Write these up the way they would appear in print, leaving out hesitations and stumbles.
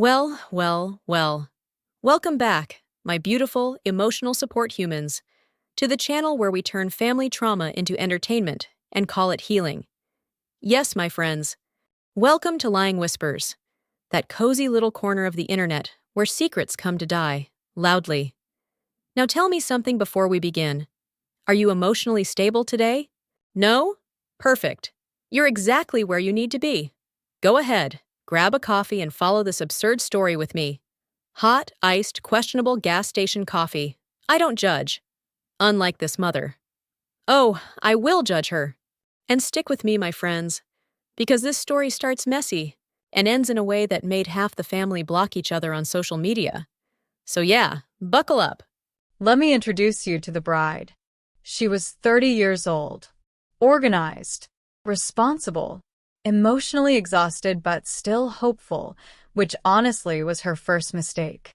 Well. Welcome back, my beautiful, emotional support humans, to the channel where we turn family trauma into entertainment and call it healing. Yes, my friends, welcome to Lying Whispers, that cozy little corner of the internet where secrets come to die, loudly. Now tell me something before we begin. Are you emotionally stable today? No? Perfect. You're exactly where you need to be. Go ahead, grab a coffee and follow this absurd story with me. Hot, iced, questionable gas station coffee. I don't judge. Unlike this mother. Oh, I will judge her. And stick with me, my friends, because this story starts messy and ends in a way that made half the family block each other on social media. So yeah, buckle up. Let me introduce you to the bride. She was 30 years old, organized, responsible, emotionally exhausted but still hopeful, which honestly was her first mistake.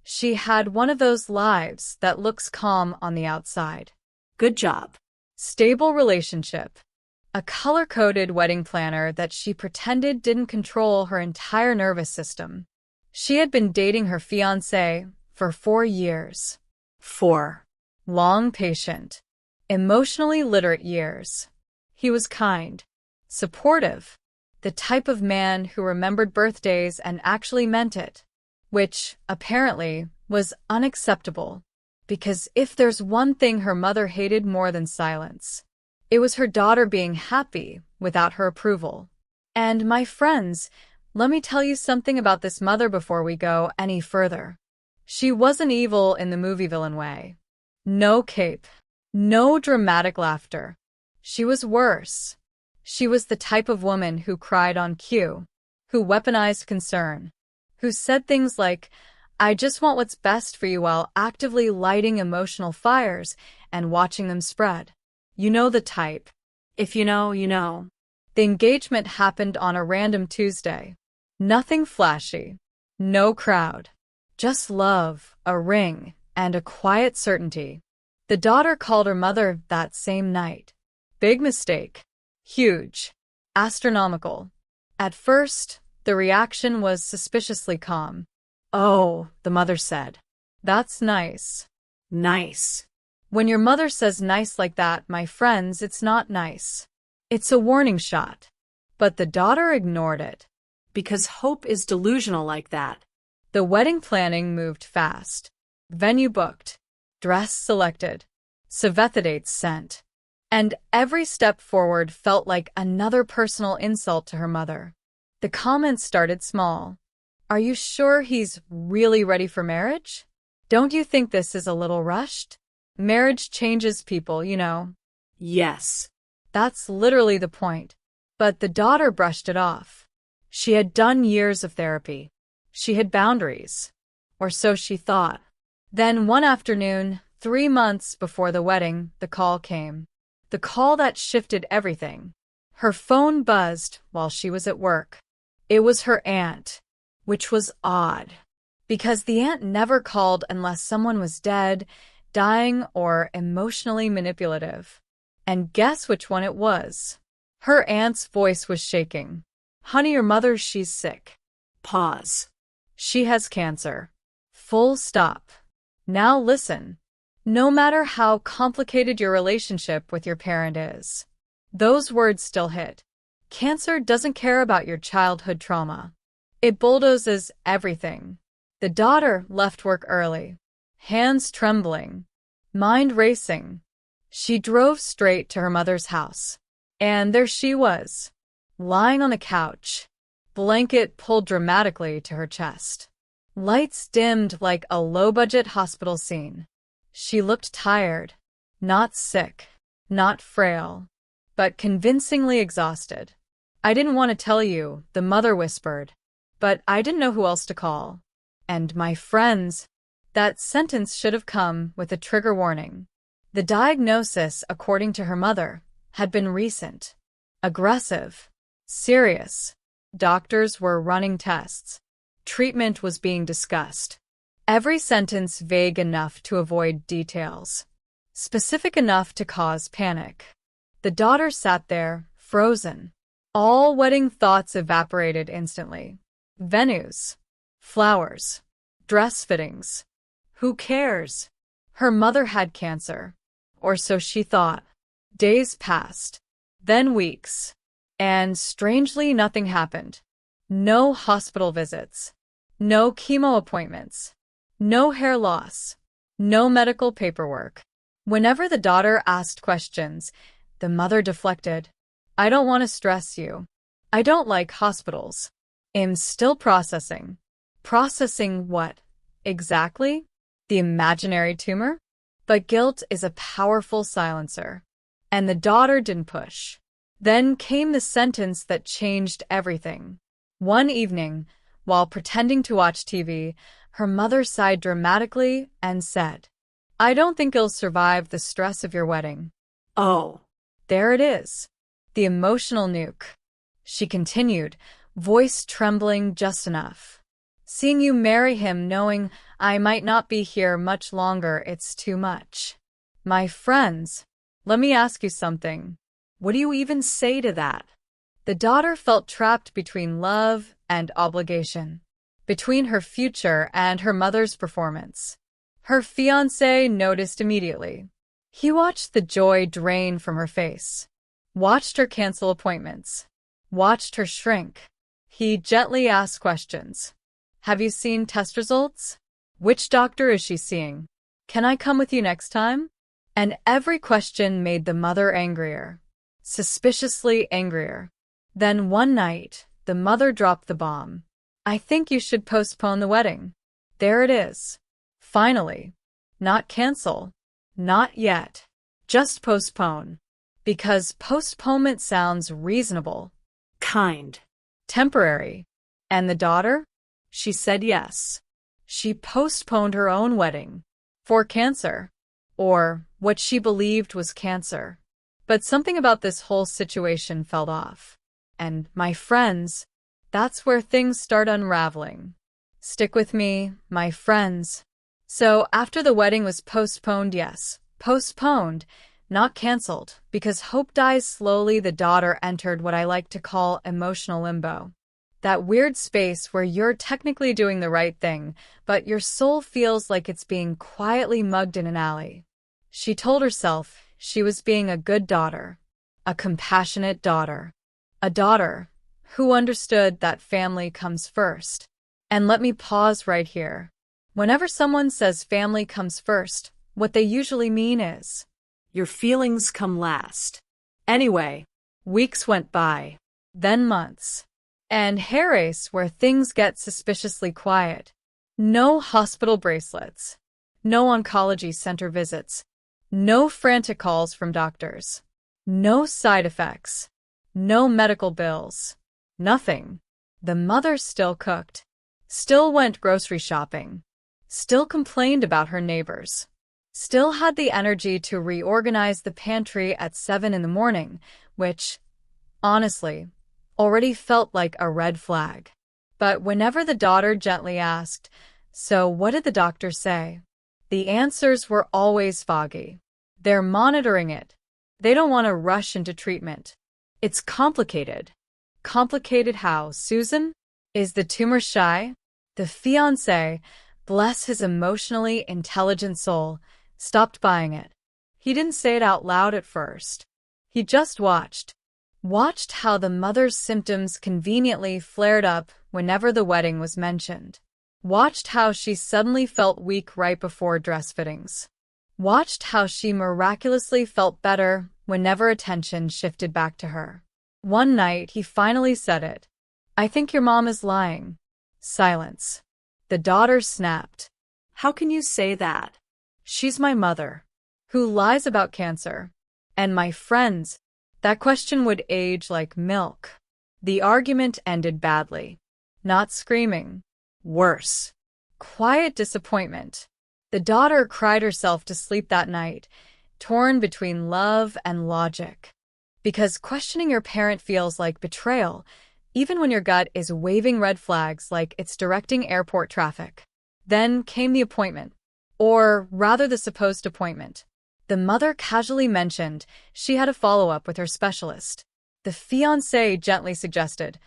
She had one of those lives that looks calm on the outside. Good job. Stable relationship. A color-coded wedding planner that she pretended didn't control her entire nervous system. She had been dating her fiancé for 4 years. 4. Long, patient, emotionally literate years. He was kind, supportive, the type of man who remembered birthdays and actually meant it, which, apparently, was unacceptable, because if there's one thing her mother hated more than silence, it was her daughter being happy without her approval. And my friends, let me tell you something about this mother before we go any further. She wasn't evil in the movie villain way. No cape, no dramatic laughter. She was worse. She was the type of woman who cried on cue, who weaponized concern, who said things like, "I just want what's best for you," while actively lighting emotional fires and watching them spread. You know the type. If you know, you know. The engagement happened on a random Tuesday. Nothing flashy. No crowd. Just love, a ring, and a quiet certainty. The daughter called her mother that same night. Big mistake. Huge. Astronomical. At first, the reaction was suspiciously calm. "Oh," the mother said. "That's nice." Nice. When your mother says nice like that, my friends, it's not nice. It's a warning shot. But the daughter ignored it. Because hope is delusional like that. The wedding planning moved fast. Venue booked. Dress selected. Dates sent. And every step forward felt like another personal insult to her mother. The comments started small. "Are you sure he's really ready for marriage? Don't you think this is a little rushed? Marriage changes people, you know." Yes. That's literally the point. But the daughter brushed it off. She had done years of therapy. She had boundaries. Or so she thought. Then one afternoon, 3 months before the wedding, the call came. The call that shifted everything. Her phone buzzed while she was at work. It was her aunt, which was odd, because the aunt never called unless someone was dead, dying, or emotionally manipulative. And guess which one it was? Her aunt's voice was shaking. "Honey, your mother, she's sick." Pause. "She has cancer." Full stop. Now listen. No matter how complicated your relationship with your parent is, those words still hit. Cancer doesn't care about your childhood trauma. It bulldozes everything. The daughter left work early, hands trembling, mind racing. She drove straight to her mother's house. And there she was, lying on the couch, blanket pulled dramatically to her chest. Lights dimmed like a low-budget hospital scene. She looked tired, not sick, not frail, but convincingly exhausted. "I didn't want to tell you," the mother whispered, "but I didn't know who else to call. And my friends," that sentence should have come with a trigger warning. The diagnosis, according to her mother, had been recent, aggressive, serious. Doctors were running tests. Treatment was being discussed. Every sentence vague enough to avoid details, specific enough to cause panic. The daughter sat there, frozen. All wedding thoughts evaporated instantly. Venues, Flowers. Dress fittings. Who cares? Her mother had cancer. Or so she thought. Days passed. Then weeks. And strangely, nothing happened. No hospital visits. No chemo appointments. No hair loss. No medical paperwork. Whenever the daughter asked questions, the mother deflected. I don't want to stress you. I don't like hospitals. I'm still processing. Processing what? Exactly? The imaginary tumor? But guilt is a powerful silencer. And the daughter didn't push. Then came the sentence that changed everything. One evening, while pretending to watch TV, her mother sighed dramatically and said, I don't think you'll survive the stress of your wedding. Oh. There it is. The emotional nuke. She continued, voice trembling just enough. Seeing you marry him knowing I might not be here much longer, it's too much. My friends, let me ask you something. What do you even say to that? The daughter felt trapped between love and obligation, between her future and her mother's performance. Her fiancé noticed immediately. He watched the joy drain from her face, watched her cancel appointments, watched her shrink. He gently asked questions. Have you seen test results? Which doctor is she seeing? Can I come with you next time? And every question made the mother angrier, suspiciously angrier. Then one night, the mother dropped the bomb. I think you should postpone the wedding. There it is. Finally. Not cancel. Not yet. Just postpone. Because postponement sounds reasonable. Kind. Temporary. And the daughter? She said yes. She postponed her own wedding. For cancer. Or what she believed was cancer. But something about this whole situation felt off. And, my friends, that's where things start unraveling. Stick with me, my friends. So, after the wedding was postponed, yes, postponed, not canceled, because hope dies slowly, the daughter entered what I like to call emotional limbo. That weird space where you're technically doing the right thing, but your soul feels like it's being quietly mugged in an alley. She told herself she was being a good daughter, a compassionate daughter, a daughter who understood that family comes first. And let me pause right here. Whenever someone says family comes first, what they usually mean is, your feelings come last. Anyway, weeks went by, then months. And Harris, where things get suspiciously quiet. No hospital bracelets. No oncology center visits. No frantic calls from doctors. No side effects. No medical bills. Nothing. The mother still cooked. Still went grocery shopping. Still complained about her neighbors. Still had the energy to reorganize the pantry at 7 in the morning, which, honestly, already felt like a red flag. But whenever the daughter gently asked, so what did the doctor say? The answers were always foggy. They're monitoring it. They don't want to rush into treatment. It's complicated. Complicated how, Susan? Is the tumor shy? The fiancé, bless his emotionally intelligent soul, stopped buying it. He didn't say it out loud at first. He just watched. Watched how the mother's symptoms conveniently flared up whenever the wedding was mentioned. Watched how she suddenly felt weak right before dress fittings. Watched how she miraculously felt better whenever attention shifted back to her. One night, he finally said it. I think your mom is lying. Silence. The daughter snapped. How can you say that? She's my mother. Who lies about cancer? And my friends. That question would age like milk. The argument ended badly. Not screaming. Worse. Quiet disappointment. The daughter cried herself to sleep that night, torn between love and logic. Because questioning your parent feels like betrayal, even when your gut is waving red flags like it's directing airport traffic. Then came the appointment. Or rather the supposed appointment. The mother casually mentioned she had a follow-up with her specialist. The fiancé gently suggested,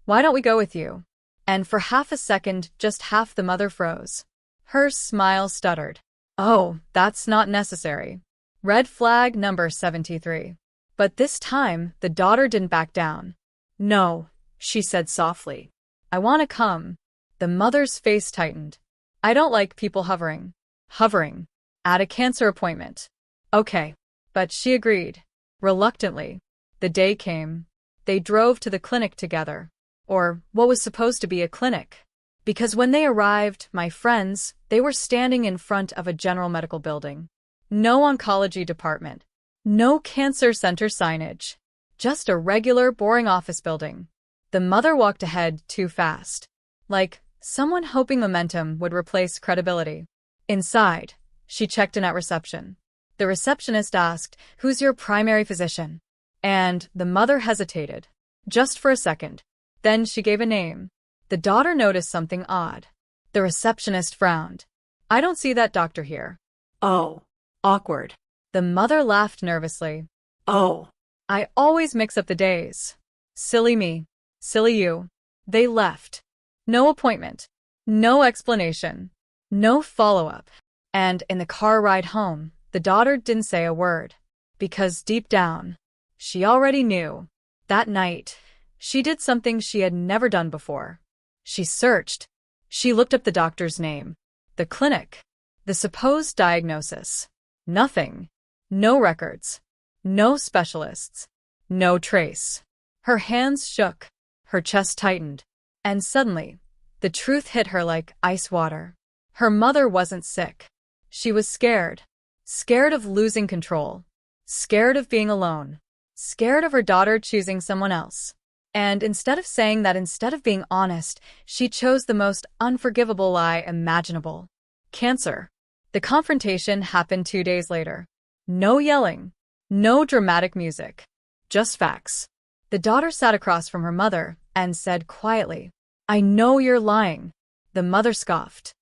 why don't we go with you? And for half a second, just half the mother froze. Her smile stuttered. Oh, that's not necessary. Red flag number 73. But this time, the daughter didn't back down. No, she said softly. I want to come. The mother's face tightened. I don't like people hovering. Hovering. At a cancer appointment. Okay. But she agreed. Reluctantly. The day came. They drove to the clinic together. Or what was supposed to be a clinic. Because when they arrived, my friends, they were standing in front of a general medical building. No oncology department. No cancer center signage. Just a regular, boring office building. The mother walked ahead too fast. Like someone hoping momentum would replace credibility. Inside, she checked in at reception. The receptionist asked, "Who's your primary physician?" And the mother hesitated. Just for a second. Then she gave a name. The daughter noticed something odd. The receptionist frowned. I don't see that doctor here. Oh, awkward. The mother laughed nervously. Oh, I always mix up the days. Silly me. Silly you. They left. No appointment. No explanation. No follow-up. And in the car ride home, the daughter didn't say a word. Because deep down, she already knew. That night, she did something she had never done before. She searched. She looked up the doctor's name. The clinic. The supposed diagnosis. Nothing. No records. No specialists. No trace. Her hands shook. Her chest tightened. And suddenly, the truth hit her like ice water. Her mother wasn't sick. She was scared. Scared of losing control. Scared of being alone. Scared of her daughter choosing someone else. And instead of being honest, she chose the most unforgivable lie imaginable. Cancer. The confrontation happened 2 days later. No yelling. No dramatic music. Just facts. The daughter sat across from her mother and said quietly, I know you're lying. The mother scoffed.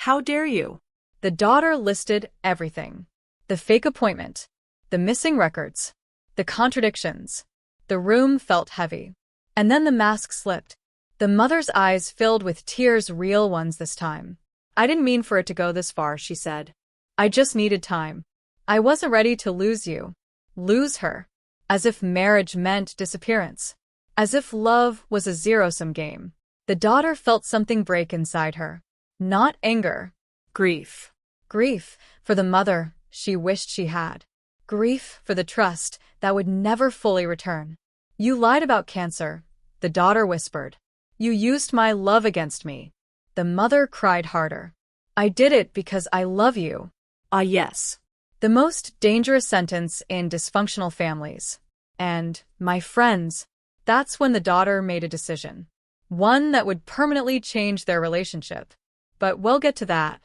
how dare you? The daughter listed everything. The fake appointment. The missing records. The contradictions. The room felt heavy. And then the mask slipped. The mother's eyes filled with tears, real ones this time. I didn't mean for it to go this far, she said. I just needed time. I wasn't ready to lose you. Lose her. As if marriage meant disappearance. As if love was a zero-sum game. The daughter felt something break inside her. Not anger. Grief. Grief for the mother she wished she had. Grief for the trust that would never fully return. You lied about cancer, the daughter whispered. You used my love against me. The mother cried harder. I did it because I love you. Ah, yes. The most dangerous sentence in dysfunctional families. And, my friends, that's when the daughter made a decision. One that would permanently change their relationship. But we'll get to that.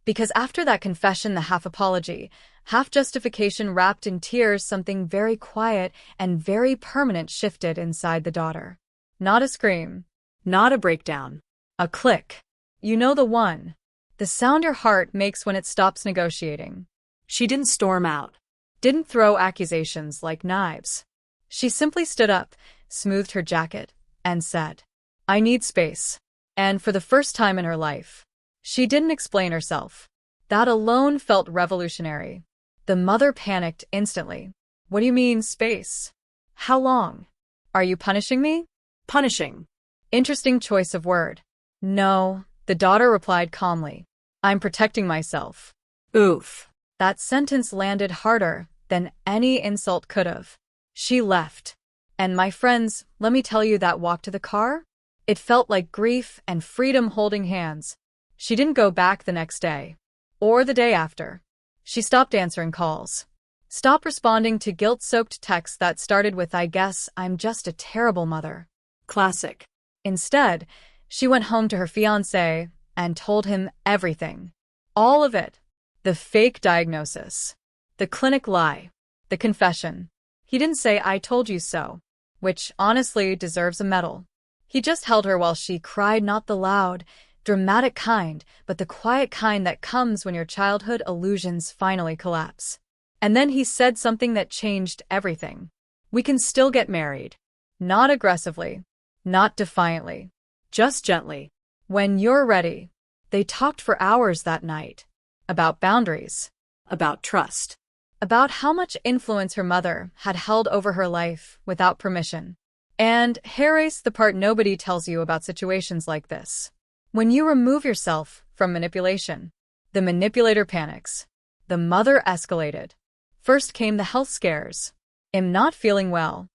Because after that confession, the half apology, half justification wrapped in tears, something very quiet and very permanent shifted inside the daughter. Not a scream. Not a breakdown. A click. You know the one. The sound your heart makes when it stops negotiating. She didn't storm out. Didn't throw accusations like knives. She simply stood up, smoothed her jacket, and said, I need space. And for the first time in her life, she didn't explain herself. That alone felt revolutionary. The mother panicked instantly. What do you mean, space? How long? Are you punishing me? Punishing. Interesting choice of word. No, the daughter replied calmly. I'm protecting myself. Oof. That sentence landed harder than any insult could have. She left. And my friends, let me tell you, that walk to the car? It felt like grief and freedom holding hands. She didn't go back the next day. Or the day after. She stopped answering calls. Stopped responding to guilt-soaked texts that started with, I guess I'm just a terrible mother. Classic. Instead, she went home to her fiancé and told him everything. All of it. The fake diagnosis. The clinic lie. The confession. He didn't say, I told you so, which honestly deserves a medal. He just held her while she cried, not the loud, dramatic kind, but the quiet kind that comes when your childhood illusions finally collapse. And then he said something that changed everything. We can still get married. Not aggressively. Not defiantly. Just gently. When you're ready. They talked for hours that night. About boundaries. About trust. About how much influence her mother had held over her life without permission. And here's the part nobody tells you about situations like this. When you remove yourself from manipulation, the manipulator panics. The mother escalated. First came the health scares. Am not feeling well.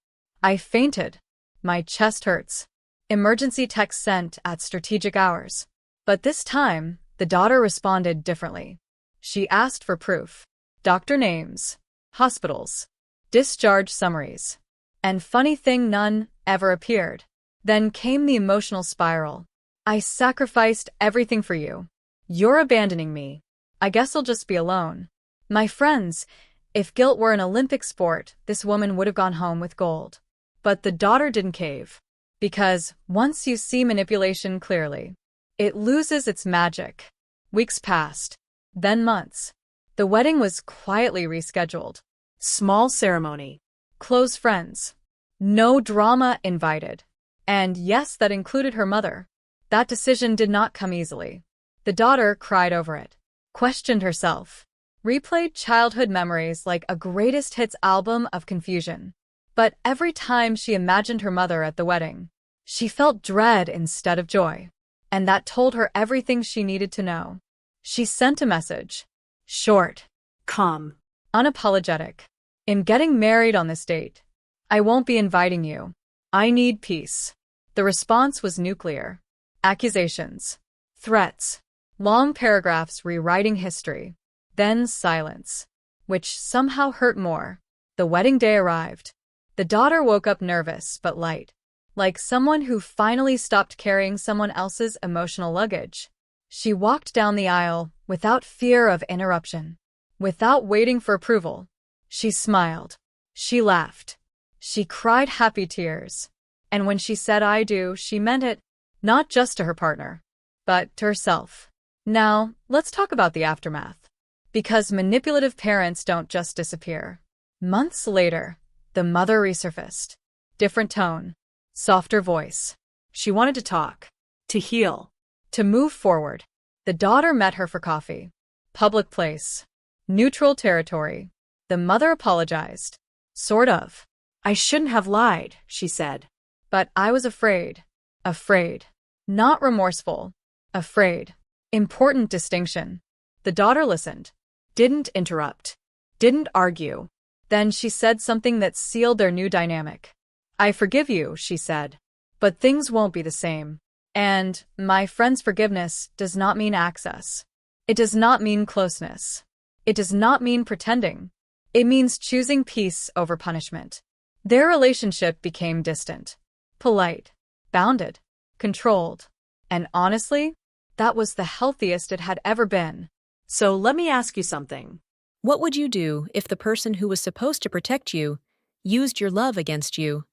I fainted. My chest hurts. Emergency text sent at strategic hours. But this time, the daughter responded differently. She asked for proof. Doctor names. Hospitals. Discharge summaries. And funny thing, none ever appeared. Then came the emotional spiral. I sacrificed everything for you. You're abandoning me. I guess I'll just be alone. My friends, if guilt were an Olympic sport, this woman would have gone home with gold. But the daughter didn't cave. Because once you see manipulation clearly, it loses its magic. Weeks passed. Then months. The wedding was quietly rescheduled. Small ceremony. Close friends. No drama invited. And yes, that included her mother. That decision did not come easily. The daughter cried over it, questioned herself, replayed childhood memories like a greatest hits album of confusion. But every time she imagined her mother at the wedding, she felt dread instead of joy. And that told her everything she needed to know. She sent a message. Short. Calm. Unapologetic. In getting married on this date, I won't be inviting you. I need peace. The response was nuclear. Accusations. Threats. Long paragraphs rewriting history. Then silence. Which somehow hurt more. The wedding day arrived. The daughter woke up nervous but light. Like someone who finally stopped carrying someone else's emotional luggage. She walked down the aisle without fear of interruption. Without waiting for approval. She smiled. She laughed. She cried happy tears. And when she said I do, she meant it, not just to her partner, but to herself. Now, let's talk about the aftermath. Because manipulative parents don't just disappear. Months later, the mother resurfaced. Different tone. Softer voice. She wanted to talk. To heal. To move forward. The daughter met her for coffee. Public place. Neutral territory. The mother apologized. Sort of. I shouldn't have lied, she said. But I was afraid. Afraid. Not remorseful. Afraid. Important distinction. The daughter listened. Didn't interrupt. Didn't argue. Then she said something that sealed their new dynamic. I forgive you, she said. But things won't be the same. And my friend's forgiveness does not mean access. It does not mean closeness. It does not mean pretending. It means choosing peace over punishment. Their relationship became distant, polite, bounded, controlled. And honestly, that was the healthiest it had ever been. So let me ask you something. What would you do if the person who was supposed to protect you used your love against you?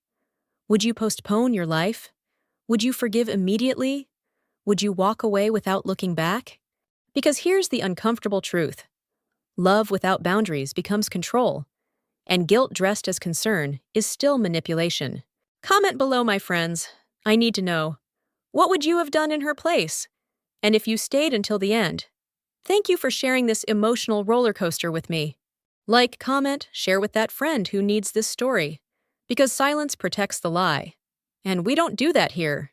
Would you postpone your life? Would you forgive immediately? Would you walk away without looking back? Because here's the uncomfortable truth. Love without boundaries becomes control, and guilt dressed as concern is still manipulation. Comment below, my friends. I need to know. What would you have done in her place? And if you stayed until the end, thank you for sharing this emotional roller coaster with me. Like, comment, share with that friend who needs this story. Because silence protects the lie. And we don't do that here.